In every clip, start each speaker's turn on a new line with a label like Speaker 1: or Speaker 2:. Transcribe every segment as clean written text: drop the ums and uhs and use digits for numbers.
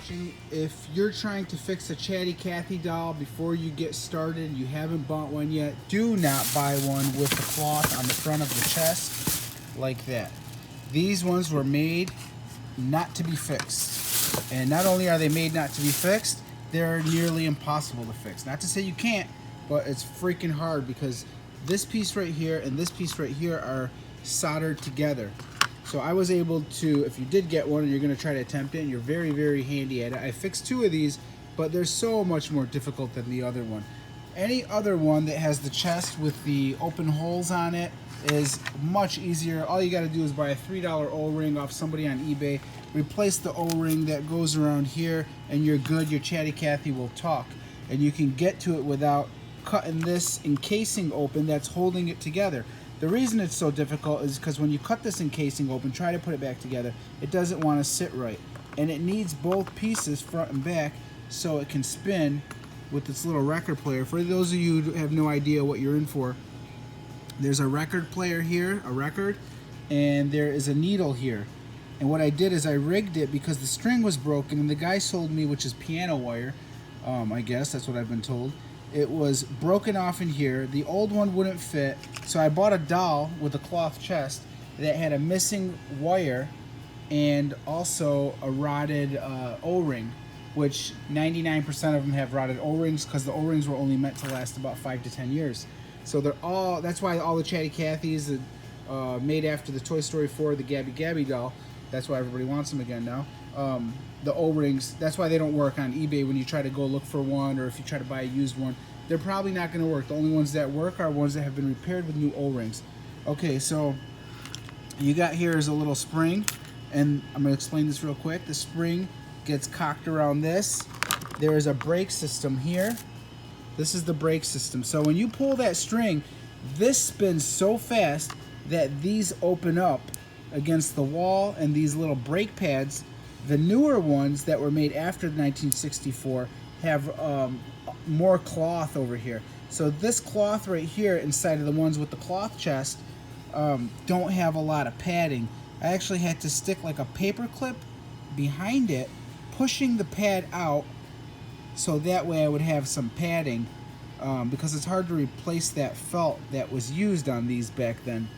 Speaker 1: watching. If you're trying to fix a Chatty Cathy doll before you get started, you haven't bought one yet, do not buy one with the cloth on the front of the chest like that. These ones were made not to be fixed. And not only are they made not to be fixed, they're nearly impossible to fix. Not to say you can't, but it's freaking hard because this piece right here and this piece right here are soldered together. So I was able to, if you did get one and you're going to try to attempt it and you're very, very handy at it, I fixed 2 of these, but they're so much more difficult than the other one. Any other one that has the chest with the open holes on it is much easier. All you got to do is buy a $3 O-ring off somebody on eBay, replace the O-ring that goes around here, and you're good. Your Chatty Cathy will talk. And you can get to it without cutting this encasing open that's holding it together. The reason it's so difficult is because when you cut this encasing open, try to put it back together, it doesn't want to sit right. And it needs both pieces, front and back, so it can spin with this little record player. For those of you who have no idea what you're in for, there's a record player here, a record, and there is a needle here. And what I did is I rigged it because the string was broken, and the guy sold me, which is piano wire, I guess, that's what I've been told. It was broken off in here. The old one wouldn't fit, so I bought a doll with a cloth chest that had a missing wire and also a rotted O-ring, which 99% of them have rotted O-rings because the O-rings were only meant to last about 5 to 10 years. So they're all, that's why all the Chatty Cathys made after the Toy Story 4, the Gabi Gabi doll, that's why everybody wants them again now. The O-rings, that's why they don't work on eBay when you try to go look for one, or if you try to buy a used one. They're probably not going to work. The only ones that work are ones that have been repaired with new O-rings. Okay, so you got here is a little spring, and I'm going to explain this real quick. The spring gets cocked around this. There is a brake system here. This is the brake system. So when you pull that string, this spins so fast that these open up against the wall, and these little brake pads, the newer ones that were made after 1964, have more cloth over here. So this cloth right here inside of the ones with the cloth chest don't have a lot of padding. I actually had to stick like a paper clip behind it, pushing the pad out, so that way I would have some padding, because it's hard to replace that felt that was used on these back then.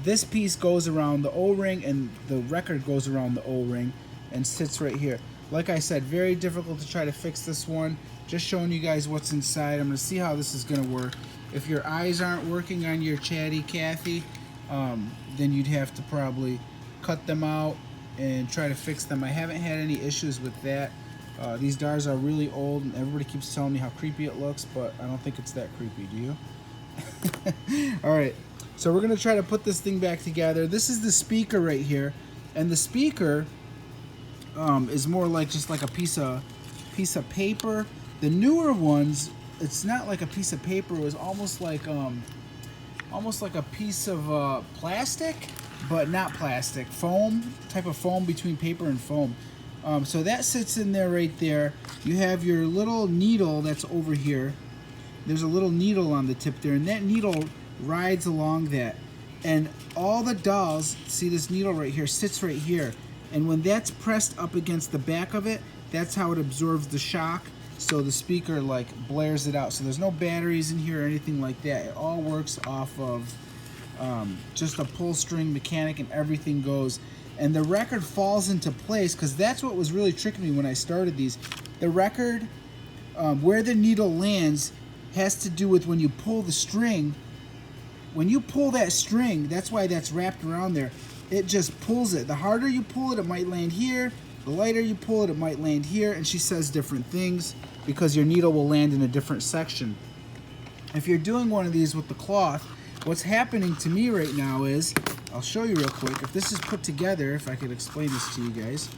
Speaker 1: This piece goes around the O-ring, and the record goes around the O-ring and sits right here. Like I said, very difficult to try to fix this one. Just showing you guys what's inside. I'm going to see how this is going to work. If your eyes aren't working on your Chatty Cathy, then you'd have to probably cut them out and try to fix them. I haven't had any issues with that. These dolls are really old, and everybody keeps telling me how creepy it looks, but I don't think it's that creepy, do you? Alright, so we're going to try to put this thing back together. This is the speaker right here, and the speaker is more like just like a piece of paper. The newer ones, it's not like a piece of paper. It was almost like a piece of plastic, but not plastic. Foam, type of foam between paper and foam. So that sits in there right there. You have your little needle that's over here. There's a little needle on the tip there, and that needle rides along that. And all the dolls, see this needle right here, sits right here. And when that's pressed up against the back of it, that's how it absorbs the shock. So the speaker like blares it out. So there's no batteries in here or anything like that. It all works off of just a pull string mechanic, and everything goes. And the record falls into place, because that's what was really tricking me when I started these. The record, where the needle lands, has to do with when you pull the string. When you pull that string, that's why that's wrapped around there. It just pulls it. The harder you pull it, it might land here. The lighter you pull it, it might land here. And she says different things because your needle will land in a different section. If you're doing one of these with the cloth, what's happening to me right now is, I'll show you real quick. If this is put together, if I could explain this to you guys.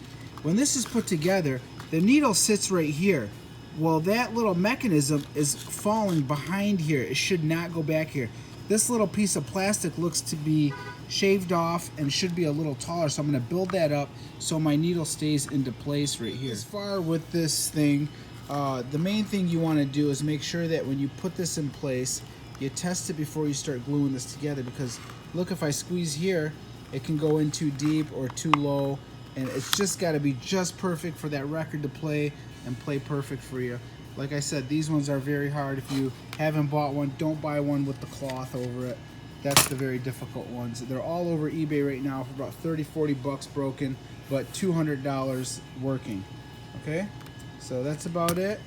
Speaker 1: When this is put together, the needle sits right here. Well, that little mechanism is falling behind here. It should not go back here. This little piece of plastic looks to be shaved off and should be a little taller, so I'm going to build that up so my needle stays into place right here. As far with this thing, the main thing you want to do is make sure that when you put this in place, you test it before you start gluing this together, because look, if I squeeze here, it can go in too deep or too low, and it's just got to be just perfect for that record to play and play perfect for you. Like I said, these ones are very hard. If you haven't bought one, don't buy one with the cloth over it. That's the very difficult ones. They're all over eBay right now for about 30-40 bucks broken, but $200 working. Okay, so that's about it.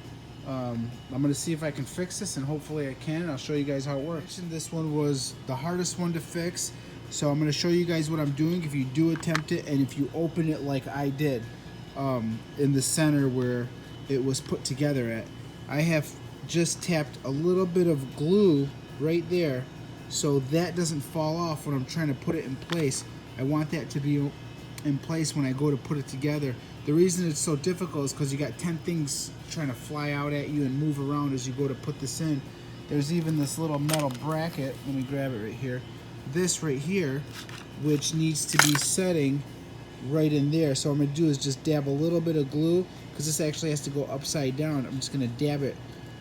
Speaker 1: I'm gonna see if I can fix this, and hopefully I can. I'll show you guys how it works. And this one was the hardest one to fix, so I'm gonna show you guys what I'm doing if you do attempt it, and if you open it like I did in the center where it was put together at. I have just tapped a little bit of glue right there so that doesn't fall off when I'm trying to put it in place. I want that to be in place when I go to put it together. The reason it's so difficult is because you got 10 things trying to fly out at you and move around as you go to put this in. There's even this little metal bracket, let me grab it right here, this right here, which needs to be setting right in there. So what I'm going to do is just dab a little bit of glue, because this actually has to go upside down. I'm just going to dab it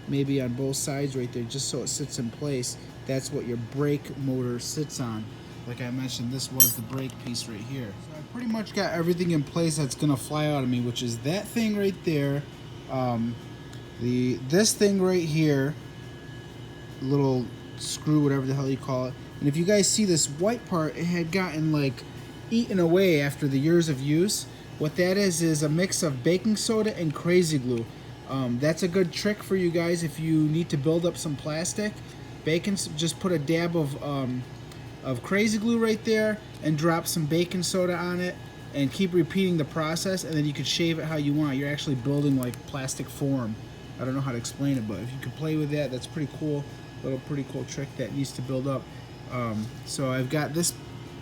Speaker 1: maybe on both sides right there just so it sits in place. That's what your brake motor sits on. Like I mentioned, this was the brake piece right here. So I pretty much got everything in place that's gonna fly out of me, which is that thing right there, this thing right here, little screw, whatever the hell you call it. And if you guys see this white part, it had gotten like eaten away after the years of use. What that is a mix of baking soda and crazy glue. That's a good trick for you guys if you need to build up some plastic. Just put a dab of crazy glue right there and drop some baking soda on it and keep repeating the process, and then you can shave it how you want. You're actually building like plastic form. I don't know how to explain it, but if you can play with that, that's pretty cool. Pretty cool trick that needs to build up. So I've got this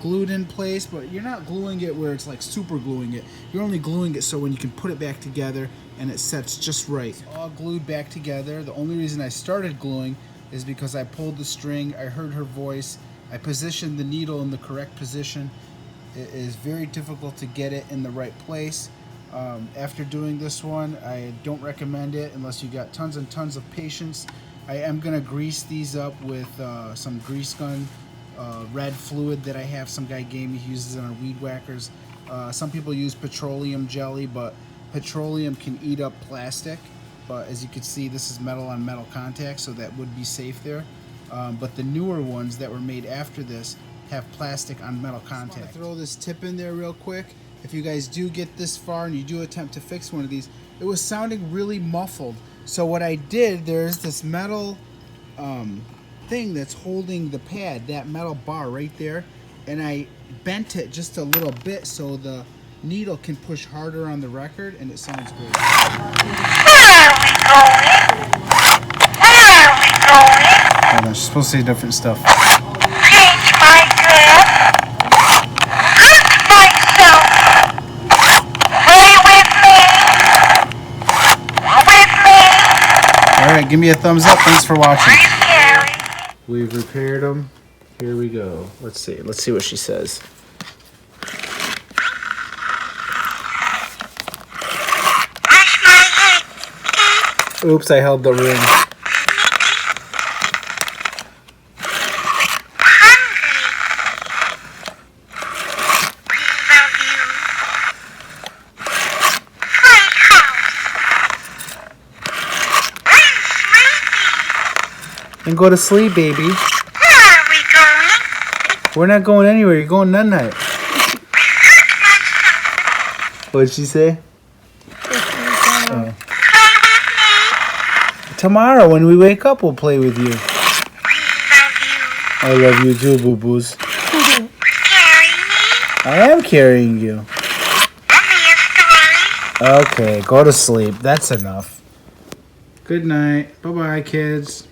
Speaker 1: glued in place, but you're not gluing it where it's like super gluing it. You're only gluing it so when you can put it back together and it sets just right. It's all glued back together. The only reason I started gluing is because I pulled the string, I heard her voice, I positioned the needle in the correct position. It is very difficult to get it in the right place. After doing this one, I don't recommend it unless you got tons and tons of patience. I am gonna grease these up with some grease gun, red fluid that I have. Some guy gave me. He uses it on weed whackers. Some people use petroleum jelly, but petroleum can eat up plastic. But as you can see, this is metal on metal contact, so that would be safe there. But the newer ones that were made after this have plastic on metal contact. I want to throw this tip in there real quick. If you guys do get this far and you do attempt to fix one of these, it was sounding really muffled. So what I did, there's this metal thing that's holding the pad, that metal bar right there, and I bent it just a little bit so the needle can push harder on the record, and it sounds great. Hold on, she's supposed to say different stuff.
Speaker 2: Change my dress. Hurt myself. Play with me.
Speaker 1: Alright, give me a thumbs up. Thanks for watching. We've repaired them. Here we go. Let's see. Let's see what she says.
Speaker 2: Wash my head.
Speaker 1: Oops, I held the ring. And go to sleep, baby.
Speaker 2: Where are we going?
Speaker 1: We're not going anywhere. You're going night-night. What'd she say? Oh. Tomorrow when we wake up, we'll play with you. I love you too, boo-boos. I am carrying you. Okay, go to sleep. That's enough. Good night. Bye-bye, kids.